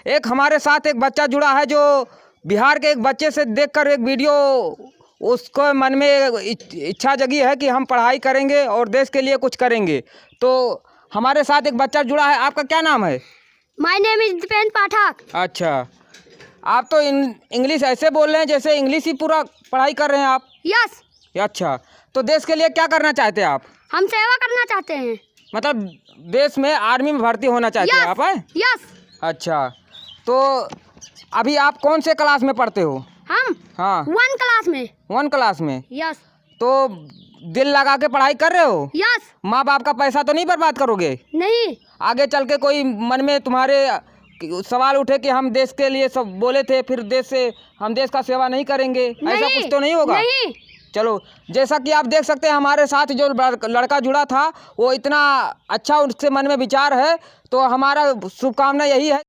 एक हमारे साथ एक बच्चा जुड़ा है जो बिहार के एक बच्चे से देखकर एक वीडियो उसको मन में इच्छा जगी है कि हम पढ़ाई करेंगे और देश के लिए कुछ करेंगे। तो हमारे साथ एक बच्चा जुड़ा है। आपका क्या नाम है? माय नेम इज दीपेन पाठक। अच्छा, आप तो इंग्लिश ऐसे बोल रहे हैं जैसे इंग्लिश ही पूरा पढ़ाई कर रहे हैं आप। यस। अच्छा, तो देश के लिए क्या करना चाहते हैं आप? हम सेवा करना चाहते हैं। मतलब देश में आर्मी में भर्ती होना चाहते हैं आप? हैं? यस। अच्छा, तो अभी आप कौन से क्लास में पढ़ते हो? हम हाँ, 1 क्लास में। 1 क्लास में। यस। तो दिल लगा के पढ़ाई कर रहे हो? यस। माँ बाप का पैसा तो नहीं बर्बाद करोगे? नहीं। आगे चल के कोई मन में तुम्हारे सवाल उठे कि हम देश के लिए सब बोले थे, फिर हम देश का सेवा नहीं करेंगे, ऐसा कुछ तो नहीं होगा? नहीं। चलो, जैसा कि आप देख सकते हैं हमारे साथ जो लड़का जुड़ा था वो इतना अच्छा उसके मन में विचार है, तो हमारा शुभकामना यही है।